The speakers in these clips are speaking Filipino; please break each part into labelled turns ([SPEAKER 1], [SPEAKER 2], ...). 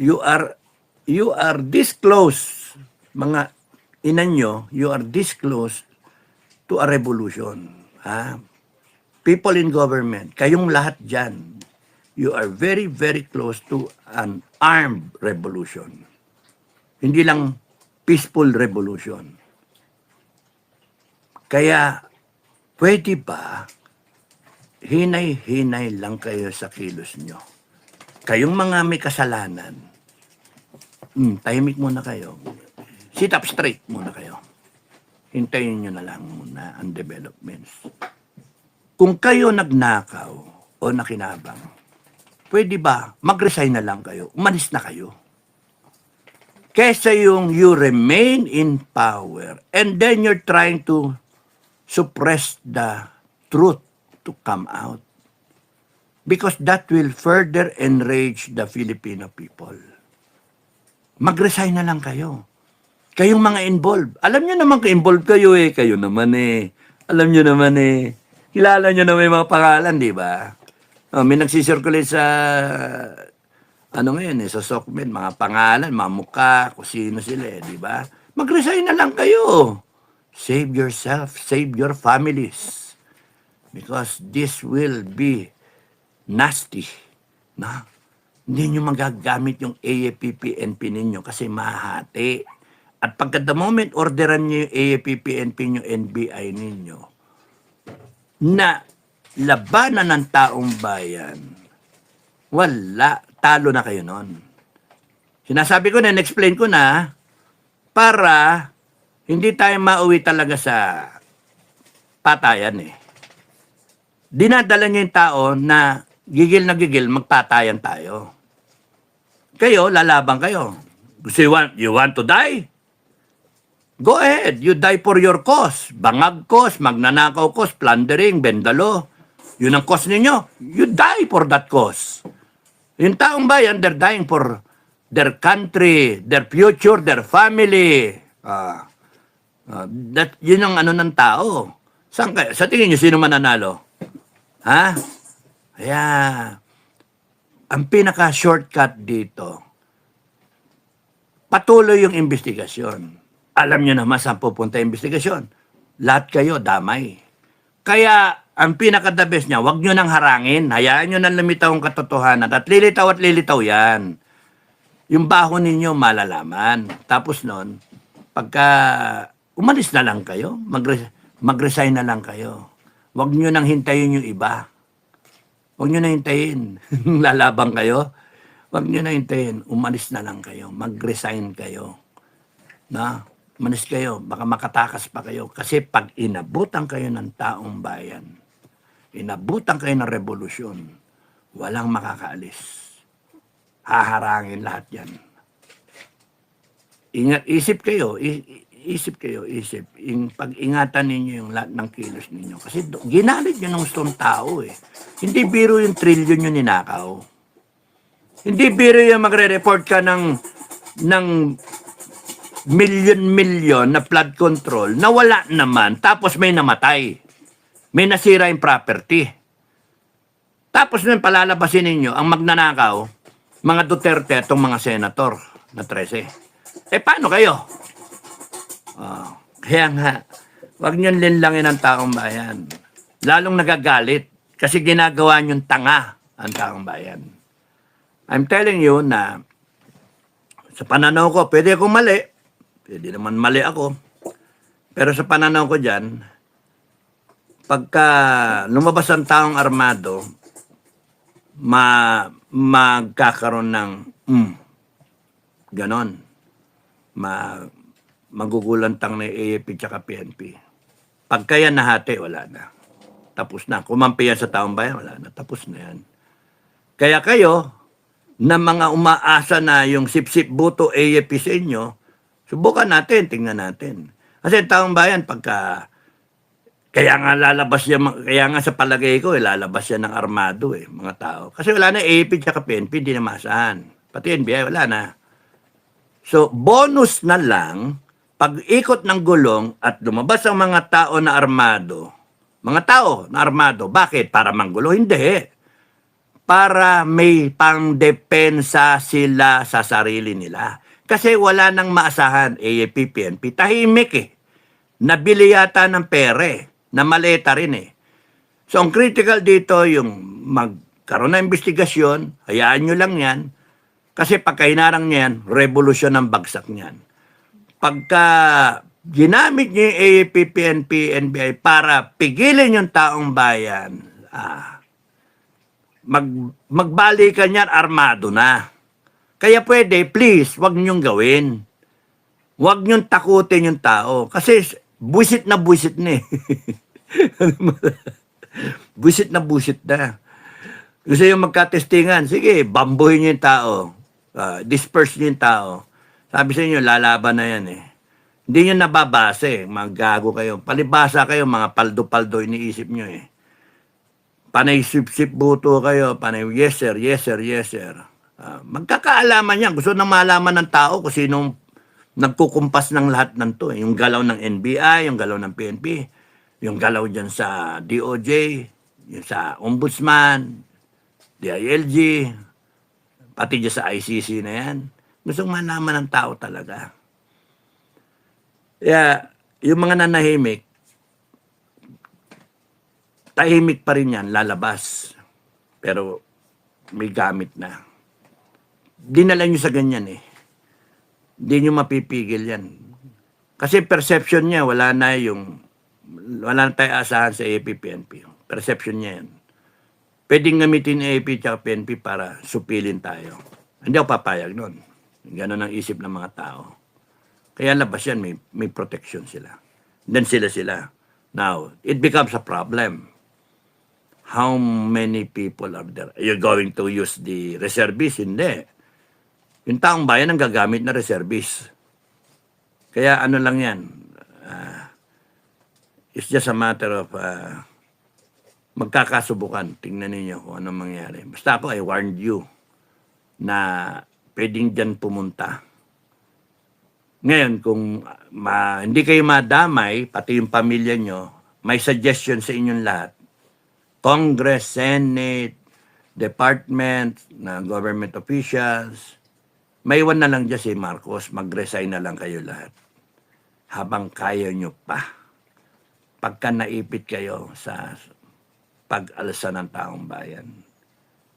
[SPEAKER 1] you are this close, mga ina nyo, you are this close to a revolution. Ha? People in government, kayong lahat dyan, you are very, very close to an armed revolution. Hindi lang peaceful revolution. Kaya, pwede ba, hinay-hinay lang kayo sa kilos nyo. Kayong mga may kasalanan, tahimik muna kayo. Sit up straight muna kayo. Hintayin nyo na lang muna ang developments. Kung kayo nagnakaw o nakinabang, pwede ba mag-resign na lang kayo? Umalis na kayo. Kesa yung you remain in power and then you're trying to suppress the truth to come out. Because that will further enrage the Filipino people. Mag-resign na lang kayo. Kayong mga involved. Alam nyo naman ka-involved kayo eh. Kayo naman eh. Alam nyo naman eh. Kilala nyo na may mga pangalan, di ba? May nagsisirculate sa, ngayon eh, sa SOCMED, mga pangalan, mga mukha, kung sino sila eh, di ba? Mag-resign na lang kayo. Save yourself, save your families. Because this will be nasty. Na? Hindi nyo magagamit yung AFP-PNP ninyo kasi mahati. At pagka the moment orderan nyo yung AFP-PNP nyo, NBI ninyo, na labanan ng taong bayan, wala, talo na kayo nun. Sinasabi ko na, explain ko na, para hindi tayo mauwi talaga sa patayan eh. Dinadala nyo yung tao na gigil magpatayan tayo. Kayo, lalaban kayo. Gusto you want to die? Go ahead, you die for your cause. Bangag cause, magnanakaw cause, plundering, bendalo. Yun ang cause ninyo. You die for that cause. Yung taong bayan, they're dying for their country, their future, their family. Yun ang ng tao. Saan kayo? Sa tingin nyo, sino mananalo? Ha? Kaya, ang pinaka-shortcut dito, patuloy yung investigasyon. Alam nyo naman saan pupunta yung investigasyon. Lahat kayo, damay. Kaya, ang pinaka-the best niya, huwag nyo nang harangin. Hayaan nyo nang lumitaw ang katotohanan. At lilitaw yan. Yung baho ninyo, malalaman. Tapos nun, pagka umalis na lang kayo, mag-resign na lang kayo. Huwag nyo nang hintayin yung iba. Huwag nyo na hintayin. Lalabang kayo. Huwag nyo na hintayin. Umalis na lang kayo. Mag-resign kayo. Na? Umalis kayo. Baka makatakas pa kayo. Kasi pag inabutan kayo ng taong bayan, inabutan kayo ng revolusyon, walang makakaalis. Haharangin lahat yan. Ingat, isip kayo. Isip. Pag-ingatan ninyo yung lahat ng kilos ninyo. Kasi ginalit nyo ng gustong tao eh. Hindi biro yung trillion nyo ninakaw. Hindi biro yung magre-report ka ng million na flood control na wala naman, tapos may namatay. May nasira yung property. Tapos nung palalabasin ninyo, ang magnanakaw, mga Duterte, itong mga senator na 13. Paano kayo? Kaya nga, huwag niyong linlangin ang taong bayan. Lalong nagagalit kasi ginagawa niyong tanga ang taong bayan. I'm telling you na sa pananaw ko, pwede akong mali. Pwede naman mali ako. Pero sa pananaw ko dyan, pagka lumabas ang taong armado, magkakaroon ng ganon. Magugulantang na AFP tsaka PNP. Pagka yan nahati, wala na. Tapos na. Kumampi yan sa taong bayan, wala na. Tapos na yan. Kaya kayo, na mga umaasa na yung sip-sip buto AFP sa inyo, subukan natin, tingnan natin. Kasi taong bayan, kaya nga sa palagay ko, lalabas yan ng armado mga tao. Kasi wala na AFP tsaka PNP, hindi na maasahan. Pati NBI, wala na. So, bonus na lang, pag-ikot ng gulong at lumabas ang mga tao na armado. Mga tao na armado. Bakit? Para manggulo? Hindi. para may pangdepensa sila sa sarili nila. Kasi wala nang maasahan, AAP, PNP, tahimik eh. Nabili yata ng pere, na maleta rin eh. So ang critical dito yung magkaroon ng investigasyon, hayaan nyo lang yan, kasi pagka hinarang niya yan, revolusyon ang bagsak niyan. Pagka ginamit niyo yung AAP, PNP, NBI para pigilin yung taong bayan, magbalikan yan, armado na. Kaya pwede, please, wag niyong gawin. Wag niyong takutin yung tao. Kasi buwisit na eh. buwisit na. Gusto yung magkatestingan, sige, bambuhin niyo yung tao. Disperse niyo yung tao. Sabi sa inyo, lalaban na yan eh. Hindi nyo nababase, maggago kayo. Palibasa kayo, mga paldo-paldo iniisip nyo eh. Panay sip-sip buto kayo, panay yes sir, yes sir, yes sir. Magkakaalaman yan. Gusto nang malaman ng tao kung sinong nagkukumpas ng lahat ng to. Yung galaw ng NBI, yung galaw ng PNP, yung galaw dyan sa DOJ, yung sa Ombudsman, DILG, pati dyan sa ICC na yan. Gusto malaman ng tao talaga. Kaya, yung mga nanahimik, tahimik pa rin yan, lalabas. Pero, may gamit na. Dinala nyo sa ganyan eh. Hindi nyo mapipigil yan. Kasi perception niya, wala na tayo asahan sa AAP-PNP. Perception niya yan. Pwedeng gamitin AAP at PNP para supilin tayo. Hindi ako papayag nun. Ganon ang isip ng mga tao. Kaya labas yan, may protection sila. Then sila. Now, it becomes a problem. How many people are there? Are you going to use the reservists? Hindi. Yung taong bayan ang gagamit na reservists. Kaya ano lang yan, it's just a matter of magkakasubukan. Tingnan ninyo kung anong mangyari. Basta ako, I warned you na pwedeng dyan pumunta. Ngayon, kung hindi kayo madamay, pati yung pamilya nyo, may suggestion sa inyong lahat. Congress, Senate, Department, na government officials, may iwan na lang dyan si Marcos, mag-resign na lang kayo lahat. Habang kaya nyo pa. Pagka naipit kayo sa pag-alsa ng taong bayan.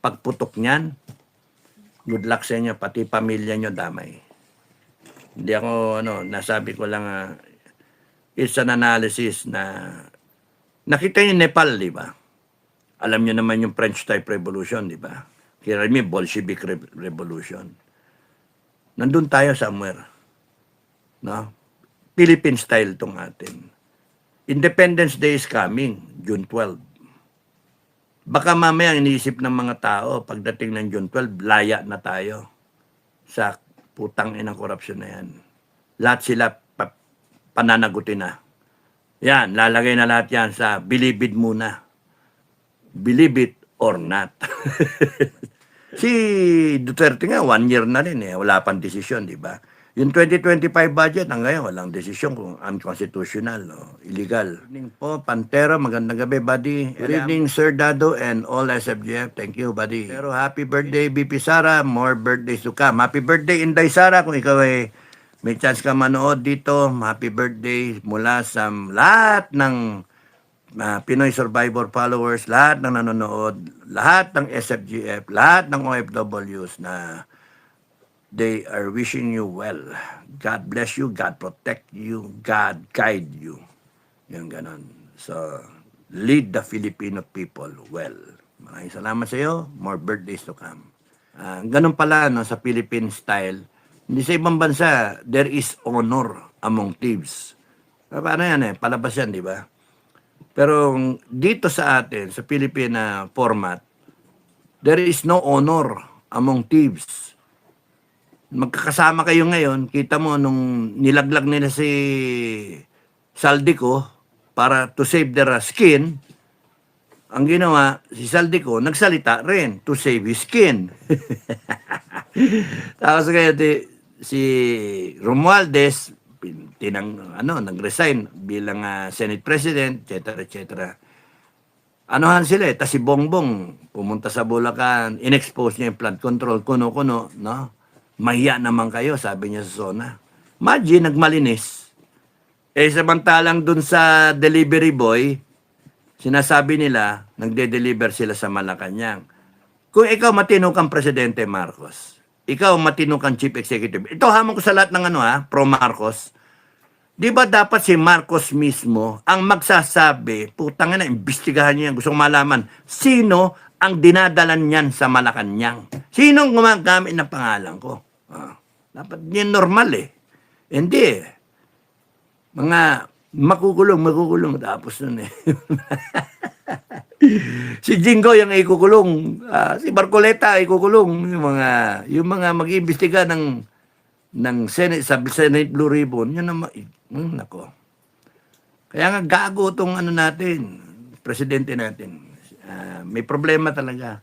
[SPEAKER 1] Pagputok niyan, good luck sa inyo, pati pamilya nyo damay. Hindi ako, nasabi ko lang, it's an analysis na, nakita niyo Nepal, di ba? Alam niyo naman yung French type revolution, di ba? Kaya may Bolshevik revolution. Nandun tayo somewhere. No? Philippine style tong atin. Independence Day is coming, June 12. Baka mamaya iniisip ng mga tao, pagdating ng June 12, laya na tayo sa putang inang korupsyon na yan. Lahat sila pananagutin na. Yan, lalagay na lahat yan sa believe it muna. Believe it or not. Si Duterte nga, 1 year na rin eh. Wala pang desisyon, di ba? Yung 2025 budget, hanggang ngayon, walang desisyon kung unconstitutional o illegal. Good evening po, Pantero. Magandang gabi, buddy. Good evening, Sir Dado and all SFGF. Thank you, buddy. Pero happy birthday, BP Sara. More birthdays to come. Happy birthday, Inday Sara. Kung ikaw ay may chance ka manood dito, happy birthday mula sa lahat ng Pinoy Survivor followers, lahat ng nanonood, lahat ng SFGF, lahat ng OFWs na they are wishing you well. God bless you, God protect you, God guide you. Yung ganon. So, lead the Filipino people well. Maraming salamat sa iyo. More birthdays to come. Ganon pala sa Philippine style. Hindi sa ibang bansa, there is honor among thieves. Paano yan palabas yan, di ba? Pero dito sa atin, sa Philippine format, there is no honor among thieves. Magkakasama kayo ngayon, kita mo nung nilaglag nila si Saldico para to save their skin, ang ginawa, si Saldico, nagsalita rin to save his skin. Tapos kaya si Romualdez, nag-resign bilang Senate President, etc. etc. Anohan sila eh. Tas si Bongbong, pumunta sa Bulacan, inexpose niya yung flood control, kuno-kuno, no? Mahiya naman kayo, sabi niya sa zona. Imagine, nagmalinis. Eh, samantalang dun sa delivery boy, sinasabi nila, nagde-deliver sila sa Malacanang. Kung ikaw matino kang Presidente Marcos, ikaw matino kang Chief Executive, ito hamon ko sa lahat ng pro Marcos, di ba dapat si Marcos mismo ang magsasabi, putang na, imbestigahan niya, gusto kong malaman, sino ang dinadalan niyan sa Malacanang? Sinong gumagamit ng pangalan ko? Dapat yun normal eh. Hindi eh. Mga makukulong, tapos nun eh. Si Jingo yung ikukulong, si Barcoleta ikukulong, yung mga mag-iimbestiga ng Senate, sa Senate Blue Ribbon, yun naman, nako. Kaya nga gago tong natin, presidente natin. May problema talaga.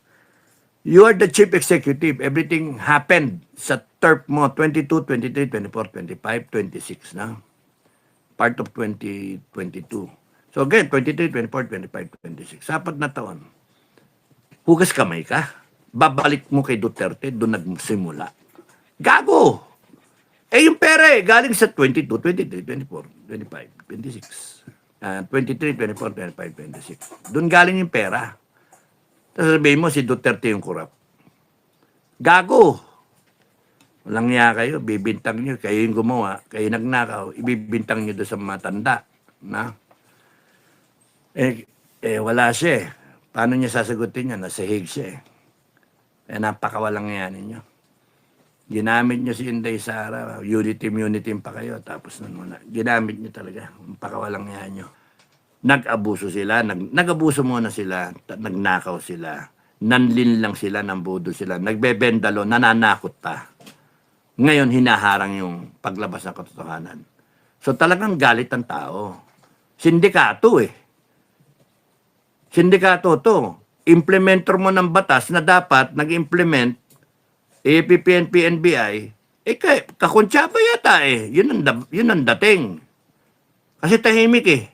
[SPEAKER 1] You are the chief executive. Everything happened sa term mo, 22, 23, 24, 25, 26 na. Part of 2022. So again, 23, 24, 25, 26. 4 na taon. Hugas kamay ka. Babalik mo kay Duterte, doon nagsimula. Gago! Eh yung pera galing sa 22, 23, 24, 25, 26. 23, 24, 25, 26. Doon galing yung pera. Tapos sabihin mo, si Duterte yung kurap. Gago! Walang niya kayo, bibintang nyo, kayo yung gumawa, kayo nagnakaw, ibibintang nyo doon sa matanda. Na? Wala siya eh. Paano niya sasagutin niya? Nasa Hague siya eh. Napakawalang niya ninyo. Ginamit niyo si Inday Sara, unity pa kayo, tapos nun wala. Ginamit niyo talaga, pakawalang niya nyo. Nag-abuso sila, nag-abuso muna sila, nagnakaw sila, nanlin lang sila, nambudo sila, nagbebendalo, nananakot pa. Ngayon, hinaharang yung paglabas ng katotohanan. So talagang galit ang tao. Sindikato eh. Sindikato to. Implementer mo ng batas na dapat nag-implement AFP, PNP, NBI, kakuntsaba yata eh. Yun ang dating. Kasi tahimik eh.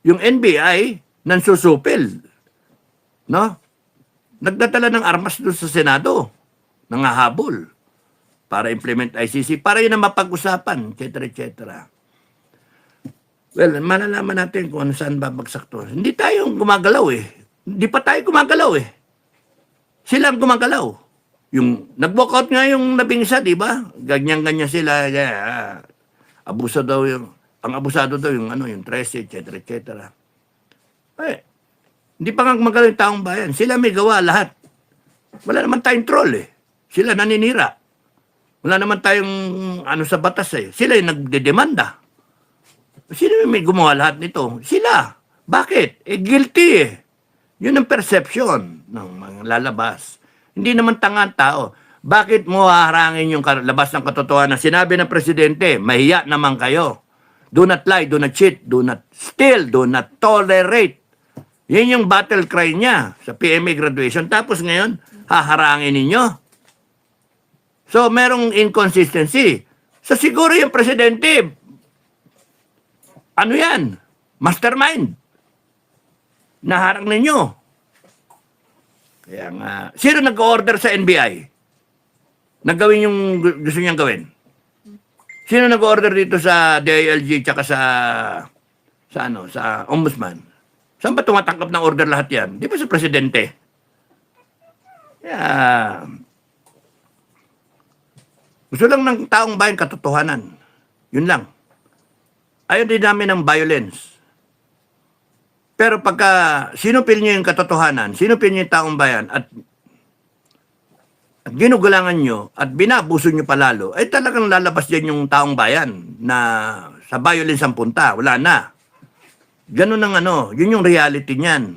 [SPEAKER 1] Yung NBI, nansusupil. No? Nagdadala ng armas doon sa Senado. Nangahabol. Para implement ICC. Para yun ang mapag-usapan, etc. etc. Well, malalaman natin kung saan babagsak to. Hindi tayo gumagalaw eh. Hindi pa tayo gumagalaw eh. Sila ang gumagalaw. Yung nag-walkout nga yung nabingsa, di ba? Ganyan-ganyan sila. Abuso daw yung, ang abusado daw yung yung 13, etc. etc. Hindi pa nga gumagalaw yung taong bayan. Sila may gawa lahat. Wala naman tayong troll eh. Sila naninira. Wala naman tayong sa batas eh. Sila yung nagdedemanda. Sino may gumawa lahat nito? Sila. Bakit? Guilty eh. Yun ang perception ng mga lalabas. Hindi naman tanga ang tao. Bakit mo haharangin yung labas ng katotohanan? Sinabi ng presidente, mahiya naman kayo. Do not lie, do not cheat, do not steal, do not tolerate. Yan yung battle cry niya sa PMA graduation. Tapos ngayon, haharangin ninyo. So, merong inconsistency. So, siguro yung presidente, yan? Mastermind. Naharang ninyo. Kaya nga, sino nag-order sa NBI? Nagawin yung gusto niyang gawin? Sino nag-order dito sa DILG tsaka sa ombudsman? Saan ba tumatanggap ng order lahat yan? Di ba sa presidente? Kaya, gusto lang ng taong bayan katotohanan. Yun lang. Ayaw din namin ng violence. Pero pagka sinupil niyo yung katotohanan, sinupil niyo yung taong bayan at ginugulangan nyo at binabuso nyo palalo, ay talagang lalabas dyan yung taong bayan na sa violence ang punta. Wala na. Ganun ang yun yung reality niyan.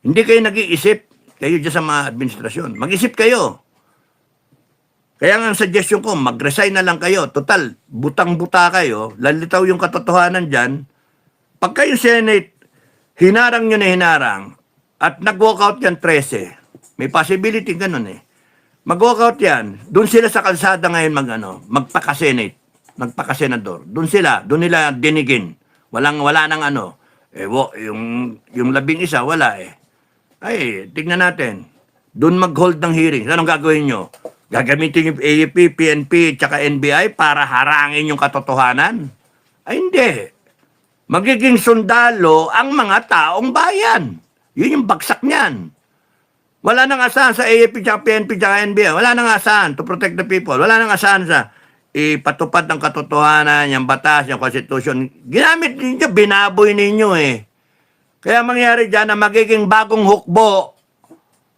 [SPEAKER 1] Hindi kayo nag-iisip, kayo dyan sa mga administrasyon. Mag-isip kayo. Kaya nga ang suggestion ko, mag-resign na lang kayo. Total, butang-buta kayo, lalitaw yung katotohanan dyan. Pagka yung Senate, hinarang nyo na hinarang, at nag-walkout yan 13, may possibility ganun eh. Mag-walkout yan, doon sila sa kalsada ngayon magpaka-Senate, magpaka-senador. Doon nila dinigin. Wala nang Yung 11 wala eh. Ay, tignan natin. Doon mag-hold ng hearing. Anong gagawin nyo? Gagamitin yung AFP, PNP, tsaka NBI para harangin yung katotohanan? Ay, hindi. Magiging sundalo ang mga taong bayan. Yun yung bagsak niyan. Wala nang asahan sa AFP, tsaka PNP, tsaka NBI. Wala nang asahan to protect the people. Wala nang asahan sa ipatupad ng katotohanan, yung batas, yung constitution. Ginamit ninyo, binaboy ninyo eh. Kaya mangyari dyan na magiging bagong hukbo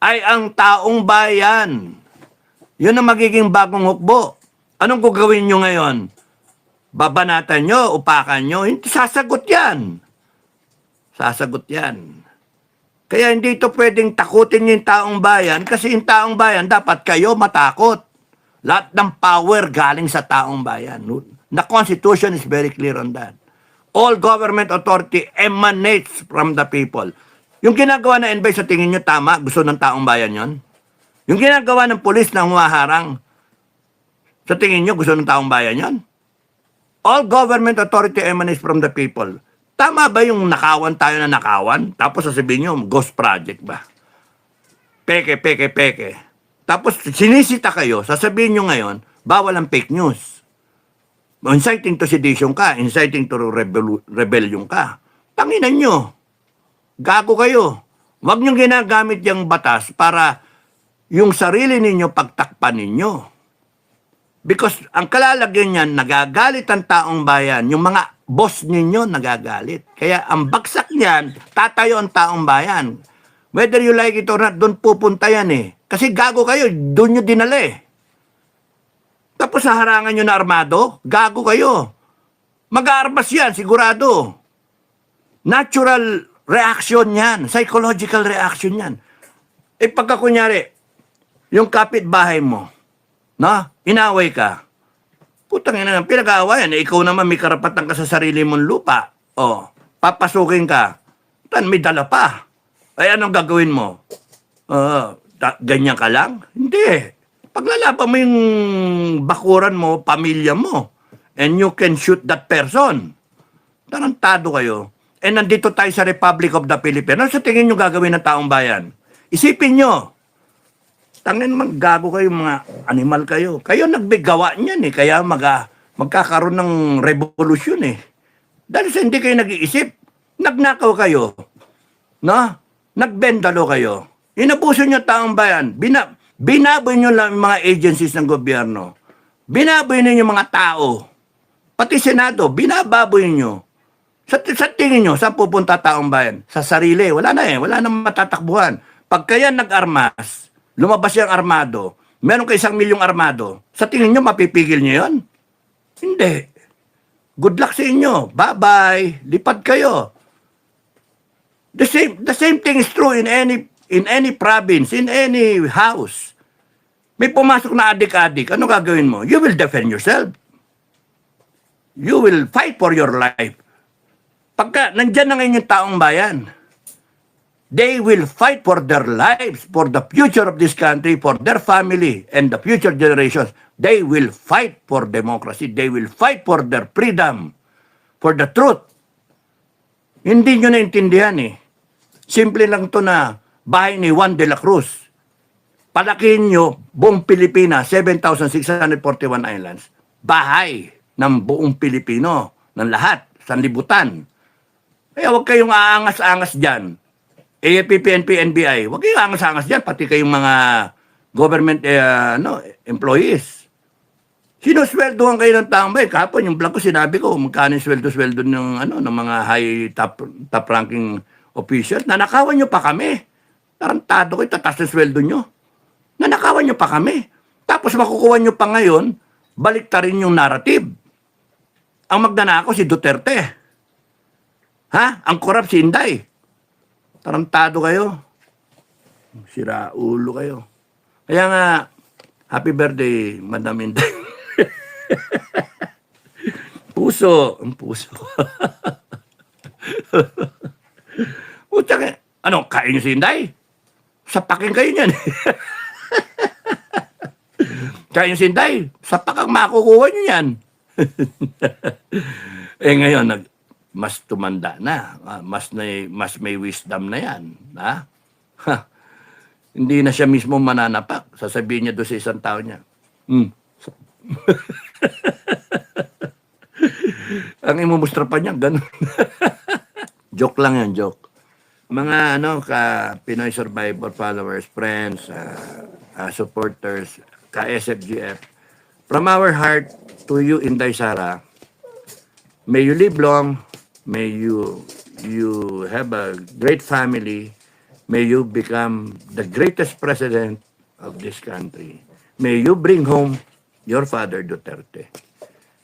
[SPEAKER 1] ay ang taong bayan. Yun ang magiging bagong hukbo. Anong gagawin nyo ngayon? Babanatan nyo, upakan nyo? Hindi, sasagot yan. Sasagot yan. Kaya hindi ito pwedeng takutin yung taong bayan kasi yung taong bayan dapat kayo matakot. Lahat ng power galing sa taong bayan. The Constitution is very clear on that. All government authority emanates from the people. Yung ginagawa na NBI sa tingin nyo tama, gusto ng taong bayan yon. Yung ginagawa ng pulis na humaharang, sa tingin nyo gusto ng taong bayan yon. All government authority emanates from the people. Tama ba yung nakawan tayo na nakawan? Tapos sasabihin nyo, ghost project ba? Peke, peke, peke. Tapos sinisita kayo, sasabihin nyo ngayon, bawal ang fake news. Inciting to sedition ka, inciting to rebellion ka. Tanginan nyo. Gago kayo. Huwag nyo ginagamit yung batas para yung sarili ninyo pagtakpan ninyo. Because ang kalalagyan niyan, nagagalit ang taong bayan. Yung mga boss ninyo nagagalit. Kaya ang baksak niyan, tatayo ang taong bayan. Whether you like it or not, doon pupunta yan eh. Kasi gago kayo, doon nyo dinala eh. Tapos harangan nyo na armado, gago kayo. Mag-aarmas yan, sigurado. Natural reaction yan, psychological reaction yan. Eh pagka kunyari, yung kapitbahay mo, na, inaway ka, putang ina, pinag-aawayan, eh, ikaw naman may karapatan ka sa sarili mong lupa. O, papasukin ka, may dala pa. Ay, anong gagawin mo? Ganyan ka lang? Hindi. Paglalaban mo yung bakuran mo, pamilya mo, and you can shoot that person. Tarantado kayo. And nandito tayo sa Republic of the Philippines. Ano sa tingin nyo gagawin ng taong bayan? Isipin nyo. Tangin maggago kayo, mga animal kayo. Kayo nagbigawa niyan eh. Kaya magkakaroon ng revolusyon eh. Dahil sa hindi kayo nag-iisip, nagnakaw kayo. No? Nagbendalo kayo. Inabuso nyo taong bayan. Binaboy nyo lang yung mga agencies ng gobyerno. Binaboy nyo yung mga tao. Pati Senado, binababoy nyo. Sa tingin nyo, saan pupunta taong bayan? Sa sarili. Wala na eh. Wala nang matatakbuhan. Pag kaya nag-armas, lumabas yung armado, meron kayo 1 milyong armado, sa tingin nyo, mapipigil nyo yun? Hindi. Good luck sa inyo. Bye-bye. Lipad kayo. The same thing is true in any province, in any house. May pumasok na adik-adik, ano gagawin mo? You will defend yourself. You will fight for your life. Pagka nandyan na ngayon yung taong bayan, they will fight for their lives, for the future of this country, for their family, and the future generations. They will fight for democracy. They will fight for their freedom, for the truth. Hindi nyo naintindihan eh. Simple lang to na bahay ni Juan de la Cruz. Palakihin nyo, buong Pilipinas, 7,641 islands. Bahay ng buong Pilipino, ng lahat, sanlibutan. Kaya huwag kayong aangas-angas dyan. AFP, PNP, NBI, huwag kayong aangas-angas dyan, pati kayong mga government employees. Sinusweldohan kayo ng taong bayan. Kahapon yung vlog ko, sinabi ko, magkano yung sweldo ng mga high top ranking officials. Nanakawan nyo pa kami. Tarantado ko, tatas ng sweldo nyo. Nanakawan nyo pa kami. Tapos makukuha nyo pa ngayon, balik ta rin yung narrative. Ang magnanakaw si Duterte. Ha? Ang korap si Inday. Tarantado kayo. Sira ulo kayo. Kaya nga, happy birthday, Madam Inday. Puso. Ang puso. Ano, kain nyo si Inday? Sapakin kayo niyan. Kain nyo si Inday? Sapak ang makukuha nyo yan. Eh ngayon, mas tumanda na, mas may wisdom na yan. Ha? Ha, hindi na siya mismo mananapak. Sasabihin niya doon sa isang tao niya, ang imumustra pa niya, ganun. Joke lang yan, joke. Mga Pinoy Survivor followers, friends, supporters, ka-SFGF, from our heart to you, Inday Sara, may you live long, may you have a great family, may you become the greatest president of this country. May you bring home your father Duterte.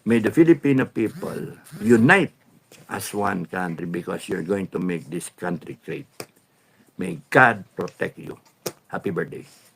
[SPEAKER 1] May the Filipino people unite as one country because you're going to make this country great. May God protect you. Happy birthday.